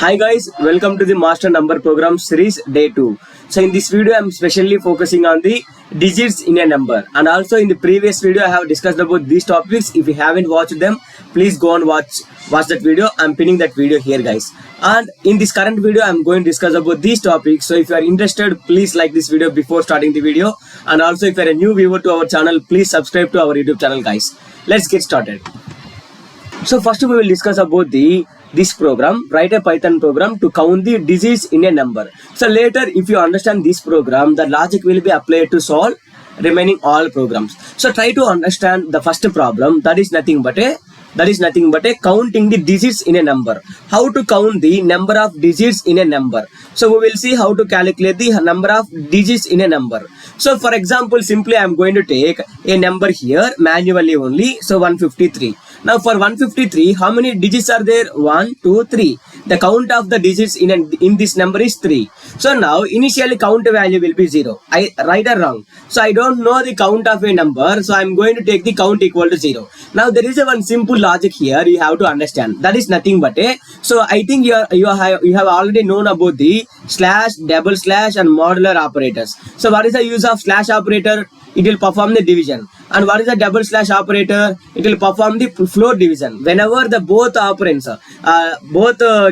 Hi guys, welcome to the Master Number Program Series Day 2. So in this video, I am specially focusing on the digits in a number. And also in the previous video, I have discussed about these topics. If you haven't watched them, please go and watch that video. I'm pinning that video here guys. And in this current video, I'm going to discuss about these topics. So if you are interested, please like this video before starting the video. And also if you are a new viewer to our channel, please subscribe to our YouTube channel guys. Let's get started. So first we will discuss about this program. Write a Python program to count the digits in a number. So later if you understand this program, the logic will be applied to solve remaining all programs. So try to understand the first problem, that is nothing but a counting the digits in a number. How to count the number of digits in a number. So we will see how to calculate the number of digits in a number. So for example, simply I am going to take a number here manually only. So 153. Now for 153, how many digits are there? 1, 2, 3. The count of the digits in this number is 3. So now initially count value will be 0. Right or wrong? So I don't know the count of a number. So I am going to take the count equal to 0. Now there is one simple logic here you have to understand. That is nothing but a. So I think you have already known about the slash, double slash and modular operators. So what is the use of slash operator? It will perform the division. And what is the double slash operator? It will perform the float division. Whenever the both operands,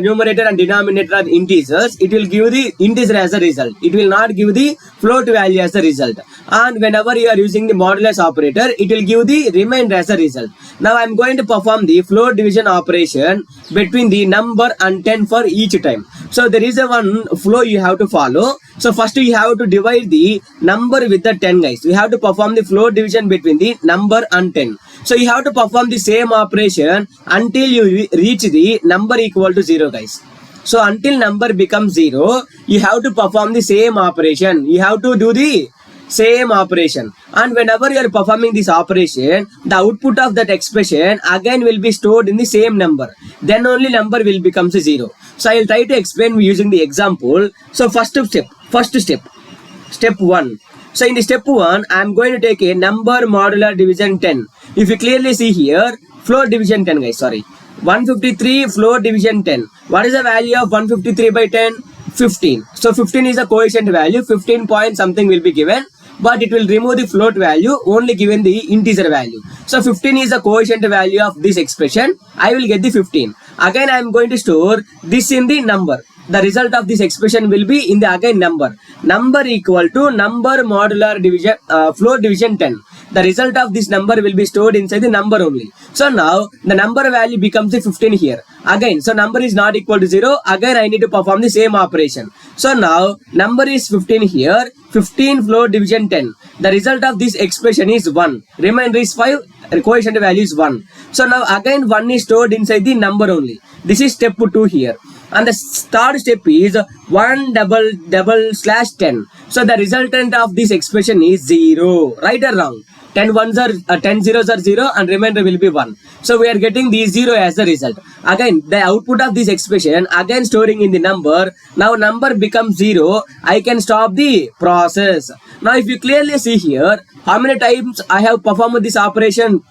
numerator and denominator are integers, it will give the integer as a result. It will not give the float value as a result. And whenever you are using the modulus operator, it will give the remainder as a result. Now I am going to perform the float division operation between the number and 10 for each time. So there is a one flow you have to follow. So first you have to divide the number with the 10 guys. You have to perform the float division between the number and 10. So you have to perform the same operation until you reach the number equal to 0 guys. So until number becomes 0, you have to perform the same operation. You have to do the same operation. And whenever you are performing this operation, the output of that expression again will be stored in the same number. Then only number will become 0. So I will try to explain using the example. So first step 1. So in the step 1, I am going to take a number modular division 10. If you clearly see here, float division 10 guys, 153 float division 10. What is the value of 153 by 10? 15. So 15 is a quotient value, 15 point something will be given, but it will remove the float value, only given the integer value. So 15 is the quotient value of this expression. I will get the 15. Again I am going to store this in the number. The result of this expression will be in the again number. Number equal to number modular division, float division 10. The result of this number will be stored inside the number only. So now the number value becomes the 15 here. Again, so number is not equal to 0. Again I need to perform the same operation. So now number is 15 here. 15 float division 10. The result of this expression is 1. Remainder is 5. Quotient value is 1. So now again 1 is stored inside the number only. This is step 2 here. And the third step is 1 double slash 10. So the resultant of this expression is 0. Right or wrong? 10 ones are 10 zeros are 0 and remainder will be 1. So we are getting the 0 as the result. Again the output of this expression again storing in the number. Now number becomes 0. I can stop the process. Now if you clearly see here, how many times I have performed this operation?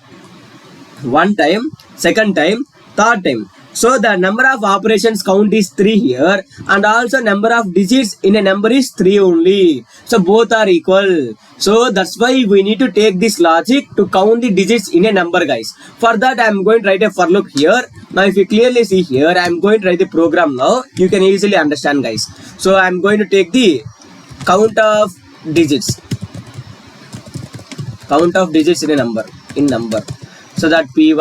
One time, second time, third time. So the number of operations count is 3 here, and also number of digits in a number is 3 only. So both are equal. So that's why we need to take this logic to count the digits in a number guys. For that I am going to write a for loop here. Now if you clearly see here, I am going to write the program now. You can easily understand guys. So I am going to take the count of digits. Count of digits in a number. So that py.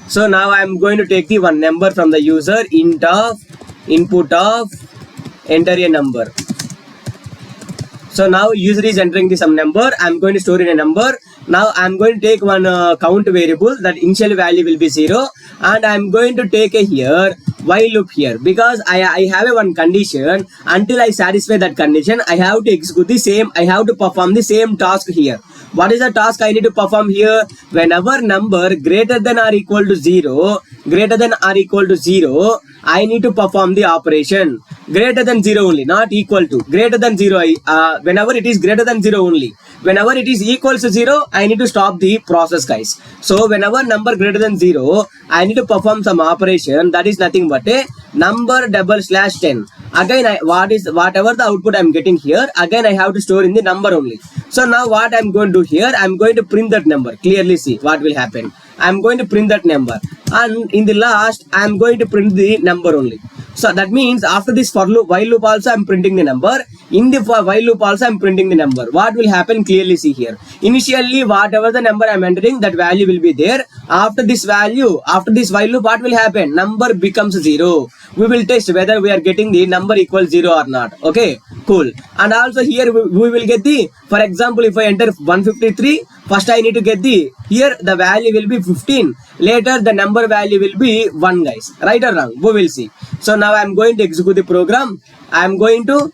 So now I am going to take the one number from the user, int of input of enter a number. So now user is entering some number. I am going to store in a number. Now I am going to take one count variable, that initial value will be 0, and I am going to take a here while loop here, because I have a one condition. Until I satisfy that condition, I have to execute the same. I have to perform the same task here. What is the task I need to perform here? Whenever number greater than or equal to 0, I need to perform the operation. Greater than 0 only, not equal to. Greater than 0, whenever it is greater than 0 only. Whenever it is equals to 0, I need to stop the process guys. So whenever number greater than 0, I need to perform some operation. That is nothing but a number double slash 10. Again, whatever the output I'm getting here, again I have to store in the number only. So now what I'm going to do here, I'm going to print that number. Clearly see what will happen. I'm going to print that number, and in the last I'm going to print the number only. So that means after this for loop, while loop also I'm printing the number. In the while loop also I'm printing the number. What will happen? Clearly see here. Initially whatever the number I'm entering, that value will be there. After this value, after this while loop, what will happen? Number becomes 0. We will test whether we are getting the number equals 0 or not. Okay, cool. And also here we will get the, for example, if I enter 153, first I need to get the, here the value will be 15. Later the number value will be 1, guys. Right or wrong? We will see. So now I'm going to execute the program. I'm going to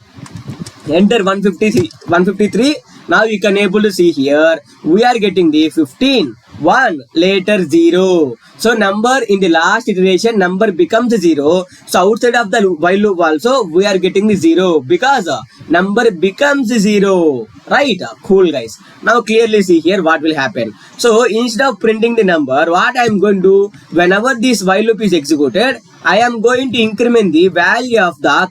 enter 153. Now you can able to see here, we are getting the 15, 1, later 0. So number in the last iteration, number becomes 0. So outside of the while loop also, we are getting the 0 because number becomes 0. Right? Cool, guys. Now clearly see here what will happen. So instead of printing the number, what I am going to do, whenever this while loop is executed, I am going to increment the value of the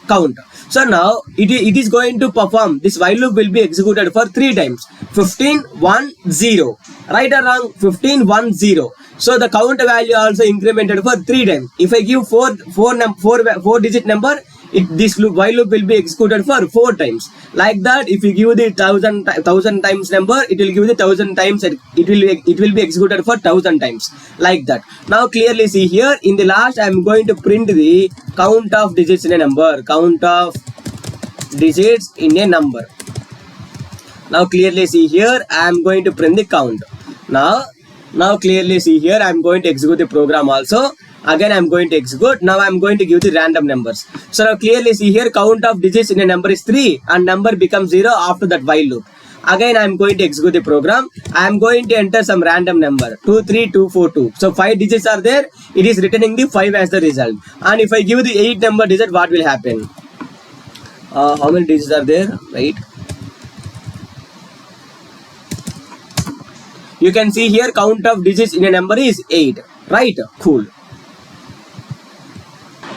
count. So now it is going to perform, this while loop will be executed for 3 times. 15, 1, 0. Right or wrong? 15, 1, 0. So the count value also incremented for 3 times. If I give 4 digit number, this while loop will be executed for 4 times. Like that, if you give the 1000 times number, it will give the 1000 times. It will be executed for 1000 times. Like that. Now clearly see here, in the last I am going to print the count of digits in a number. Count of digits in a number. Now clearly see here, I am going to print the count. Now clearly see here, I am going to execute the program also. Again I am going to execute. Now I am going to give the random numbers. So now clearly see here, count of digits in a number is 3 and number becomes 0 after that while loop. Again I am going to execute the program. I am going to enter some random number 23242. So 5 digits are there. It is returning the 5 as the result. And if I give the 8 number digit, what will happen? How many digits are there? Right. You can see here, count of digits in a number is 8. Right? Cool.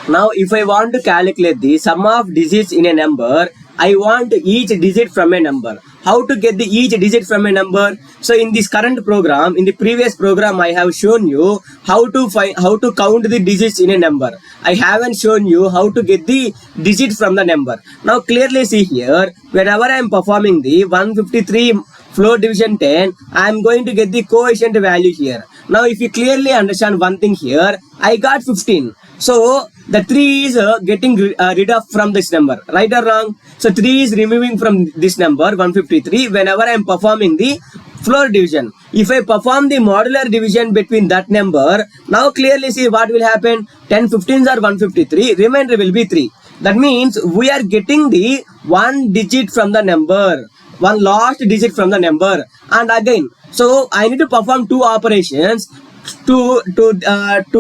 Now if I want to calculate the sum of digits in a number, I want each digit from a number. How to get the each digit from a number? So in this current program, in the previous program, I have shown you how to count the digits in a number. I haven't shown you how to get the digit from the number. Now clearly see here, whenever I am performing the 153 floor division 10, I am going to get the coefficient value here. Now if you clearly understand one thing here, I got 15. So the 3 is getting rid of from this number. Right or wrong? So 3 is removing from this number 153 whenever I am performing the floor division. If I perform the modular division between that number, now clearly see what will happen. 10 15s are 153, remainder will be 3. That means we are getting the 1 digit from the number, 1 last digit from the number. And again, so I need to perform 2 operations. To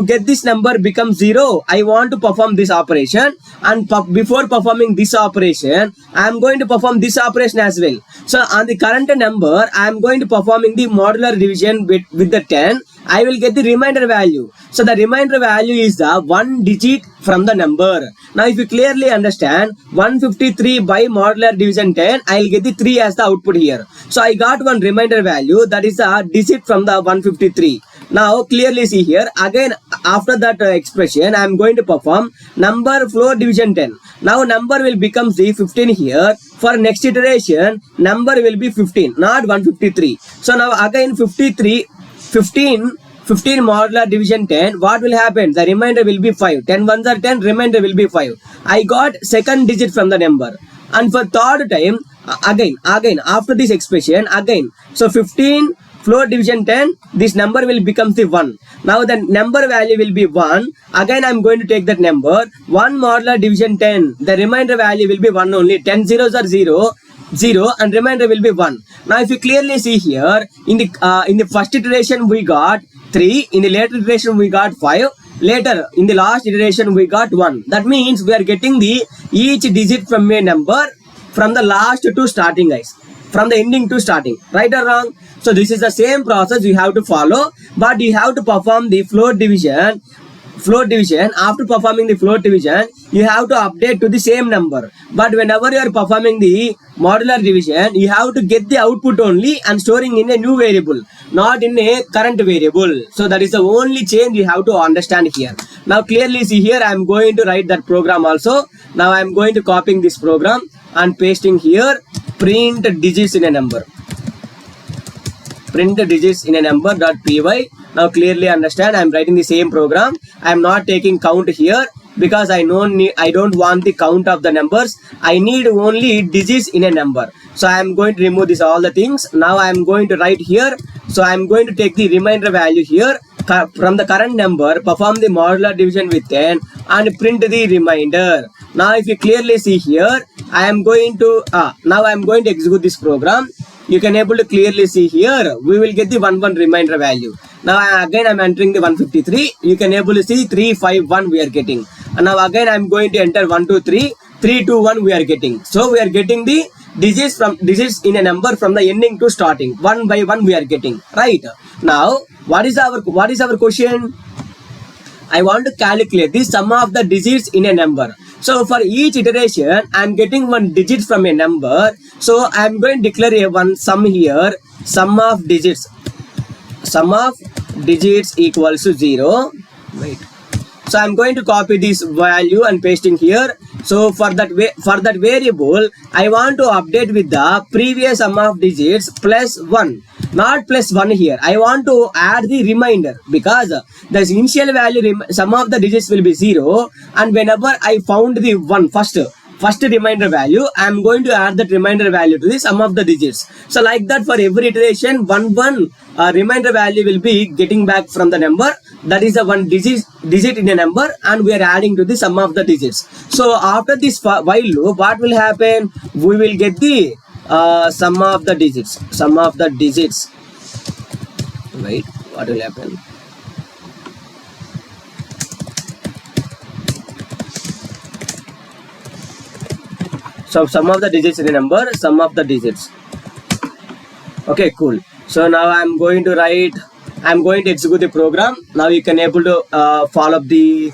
get this number become 0, I want to perform this operation, and before performing this operation, I am going to perform this operation as well. So on the current number, I am going to performing the modular division with the 10. I will get the remainder value. So the remainder value is the 1 digit from the number. Now if you clearly understand, 153 by modular division 10, I will get the 3 as the output here. So I got one remainder value, that is the digit from the 153. Now clearly see here, again after that expression, I am going to perform number floor division 10. Now number will become the 15 here. For next iteration, number will be 15, not 153. So now again 15 modular division 10, what will happen? The remainder will be 5. 10 ones are 10, remainder will be 5. I got second digit from the number. And for third time, again after this expression, again, so 15 floor division 10, this number will become the 1. Now the number value will be 1. Again I am going to take that number, 1 modular division 10. The remainder value will be 1 only. 10 zeros are 0, and remainder will be 1. Now if you clearly see here, in the first iteration we got 3, in the later iteration we got 5, later in the last iteration we got 1. That means we are getting the each digit from a number from the last to starting, guys. From the ending to starting. Right or wrong? So this is the same process you have to follow, but you have to perform the floor division float division, after performing the float division, you have to update to the same number. But whenever you are performing the modular division, you have to get the output only and storing in a new variable, not in a current variable. So that is the only change you have to understand here. Now clearly see here, I am going to write that program also. Now I am going to copying this program and pasting here, print digits in a number. Print the digits in a number.py. Now clearly understand, I am writing the same program. I am not taking count here because I don't want the count of the numbers. I need only digits in a number. So I am going to remove this all the things. Now I am going to write here. So I am going to take the remainder value here from the current number, perform the modular division with 10 and print the remainder. Now if you clearly see here, I am going to execute this program. You can able to clearly see here, we will get the 1 remainder value. Now again I am entering the 153. You can able to see 351 we are getting. And now again I am going to enter 123, 321 we are getting. So we are getting the digits in a number from the ending to starting. One by one we are getting. Right. Now what is our question? I want to calculate the sum of the digits in a number. So for each iteration, I am getting one digit from a number. So I am going to declare a one sum here. Sum of digits. Sum of digits equals to 0. Wait. So I am going to copy this value and pasting here. So for that variable, I want to update with the previous sum of digits plus 1. Not plus 1 here. I want to add the remainder because the initial value sum of the digits will be 0, and whenever I found the 1 first remainder value, I am going to add that remainder value to the sum of the digits. So like that for every iteration, one remainder value will be getting back from the number. That is the one digit in a number, and we are adding to the sum of the digits. So after this while loop, what will happen? We will get the sum of the digits. Sum of the digits. Wait, what will happen? So sum of the digits in a number, sum of the digits. Okay, cool. So now I am going to execute the program. Now you can able to follow up the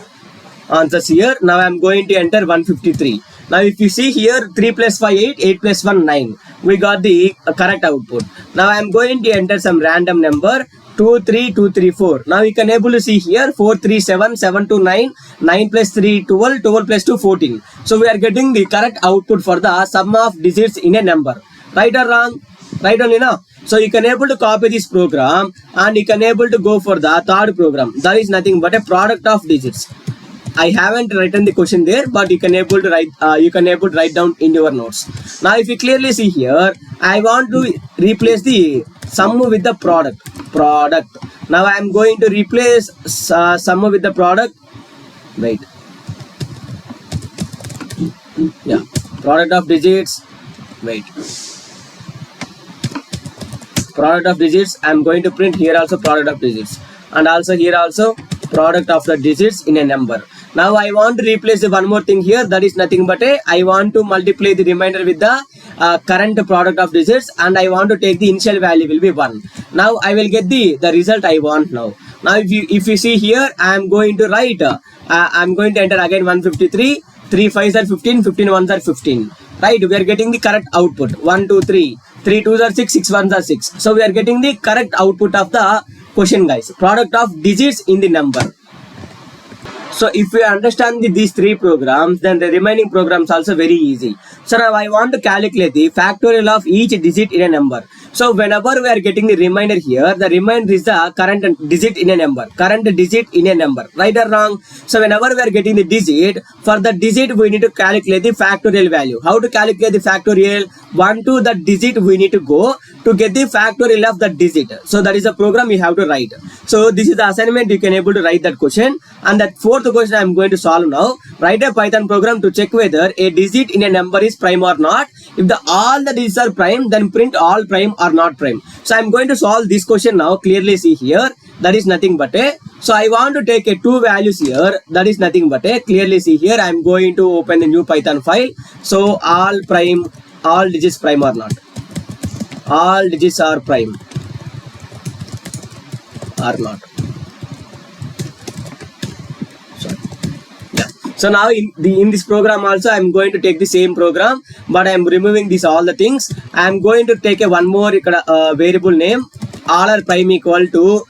answers here. Now I am going to enter 153. Now if you see here, 3 plus 5 8, 8 plus 1 9. We got the correct output. Now I am going to enter some random number 2 3 2 3 4. Now you can able to see here 4 3 7 7 2 9, 9 plus 3 12, 12 plus 2 14. So we are getting the correct output for the sum of digits in a number. Right or wrong? Right only now. So you can able to copy this program and you can able to go for the third program. That is nothing but a product of digits. I haven't written the question there, but you can able to write down in your notes. Now if you clearly see here, I want to replace the sum with the product. Now I am going to replace sum with the product. Wait. Yeah. Product of digits. Wait. Product of digits. I am going to print here also product of digits, and also here also product of the digits in a number. Now I want to replace one more thing here. That is nothing but I want to multiply the remainder with the current product of digits, and I want to take the initial value will be 1. Now I will get the result I want now. Now if you see here, I am going to write. I am going to enter again 153. 3 5s are 15. 15 1s are 15. Right? We are getting the correct output. 1 2 3. 3 2s are 6. 6 1s are 6. So we are getting the correct output of the question, guys. Product of digits in the number. So if we understand these three programs, then the remaining programs also very easy. So now I want to calculate the factorial of each digit in a number. So whenever we are getting the remainder here, the remainder is the current digit in a number. Current digit in a number. Right or wrong? So whenever we are getting the digit, for the digit we need to calculate the factorial value. How to calculate the factorial? 1 to the digit we need to go to get the factorial of the digit. So that is the program you have to write. So this is the assignment. You can able to write that question. And that fourth question I am going to solve now. Write a Python program to check whether a digit in a number is prime or not. If all the digits are prime, then print all prime or not prime. So I am going to solve this question now. Clearly see here. That is nothing but a. So I want to take two values here. That is nothing but a. Clearly see here. I am going to open the new Python file. So all prime, all digits prime or not. All digits are prime or not. So now in this program also I'm going to take the same program, but I'm removing this all the things. I'm going to take a one more variable name $prime equal to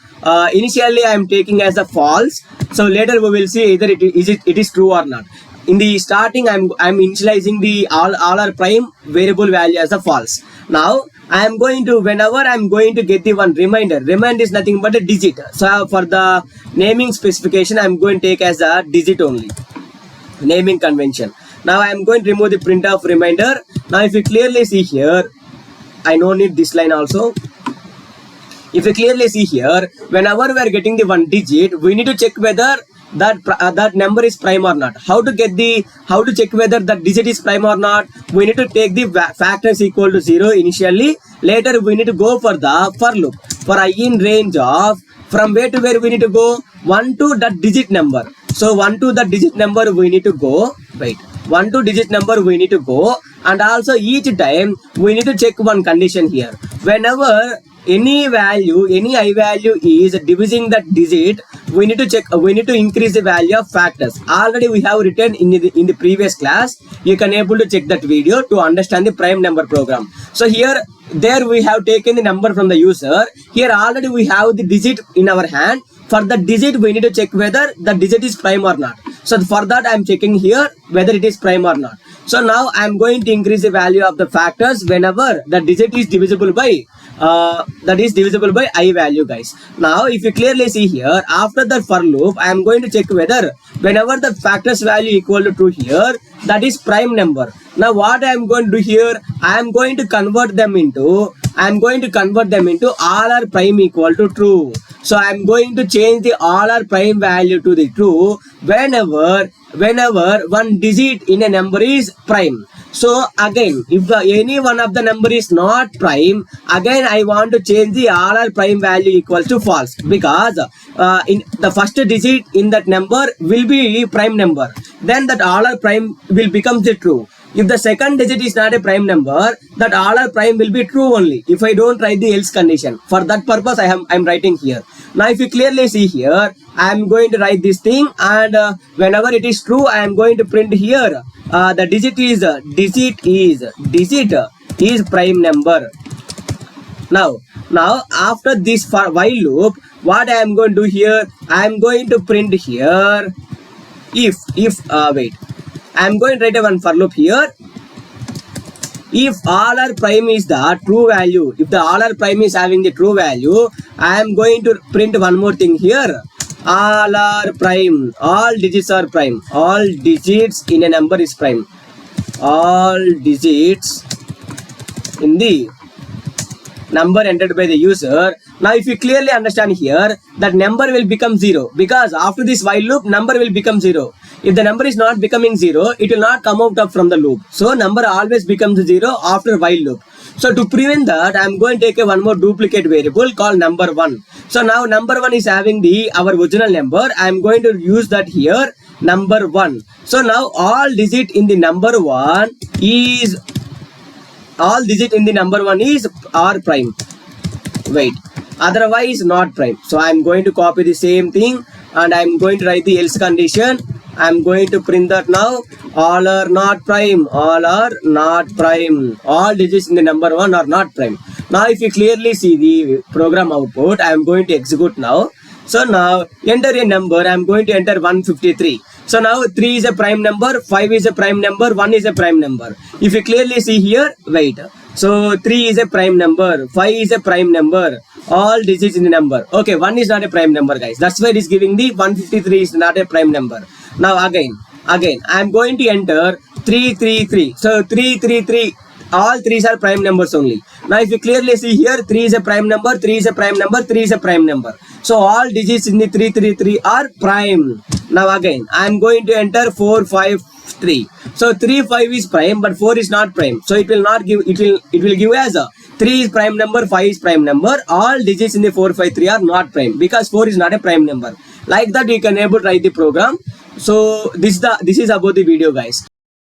initially I'm taking as a false. So later we will see either it is true or not. In the starting I'm initializing the $prime variable value as a false. Now I am going to, whenever I'm going to get the one reminder is nothing but a digit. So for the naming specification I'm going to take as a digit only, naming convention. Now I am going to remove the printf reminder. Now if you clearly see here, I don't need this line also. If you clearly see here, whenever we are getting the one digit, we need to check whether that number is prime or not. How to check whether that digit is prime or not? We need to take the factors equal to 0 initially. Later we need to go for the for loop for I in range of from where to where we need to go 1 to that digit number. So 1 to the digit number we need to go. Wait, 1 to digit number we need to go, and also each time we need to check one condition here. Whenever any I value is divising that digit, we need to increase the value of factors. Already we have written in the previous class. You can able to check that video to understand the prime number program. So there we have taken the number from the user. Here already we have the digit in our hand. For the digit we need to check whether the digit is prime or not. So for that I am checking here whether it is prime or not. So now I am going to increase the value of the factors whenever the digit is divisible by I value, guys. Now if you clearly see here, after the for loop I am going to check whether whenever the factors value equal to true here, that is prime number. Now what I am going to do here, I am going to convert them into all are prime equal to true. So I am going to change the all are prime value to the true whenever one digit in a number is prime. So again, if any one of the number is not prime, again I want to change the all are prime value equals to false, because in the first digit in that number will be prime number, then that all are prime will become the true. If the second digit is not a prime number, that all are prime will be true only if I don't write the else condition. For that purpose I'm writing here. Now if you clearly see here, I am going to write this thing, and whenever it is true I am going to print here the digit is prime number. Now after this for while loop, what I am going to do here, I am going to print here wait, I am going to write a one for loop here. If all are prime is the true value, if the all are prime is having the true value, I am going to print one more thing here. All are prime, all digits are prime, all digits in a number is prime, all digits in the number entered by the user. Now if you clearly understand here, that number will become 0, because after this while loop number will become 0. If the number is not becoming 0, it will not come out from the loop. So number always becomes 0 after while loop. So to prevent that, I am going to take one more duplicate variable called number 1. So now number 1 is having our original number. I am going to use that here, number 1. So now all digit in the number 1 is R prime. Wait, otherwise not prime. So I am going to copy the same thing, and I am going to write the else condition. I am going to print that now. All are not prime. All are not prime. All digits in the number 1 are not prime. Now if you clearly see the program output, I am going to execute now. So now enter a number. I am going to enter 153. So now 3 is a prime number, 5 is a prime number, 1 is a prime number. If you clearly see here, wait. So 3 is a prime number, 5 is a prime number, all digits in the number. Okay, 1 is not a prime number, guys. That's why it is giving the 153 is not a prime number. Now again, I am going to enter 333. So 333, all 3s are prime numbers only. Now if you clearly see here, 3 is a prime number, 3 is a prime number, 3 is a prime number. So all digits in the 333 are prime. Now again, I am going to enter 453. So 3, 5 is prime, but 4 is not prime. So it will not give, it will give as a 3 is prime number, 5 is prime number. All digits in the 4, 5, 3 are not prime, because 4 is not a prime number. Like that, you can able to write the program. So this is about the video, guys.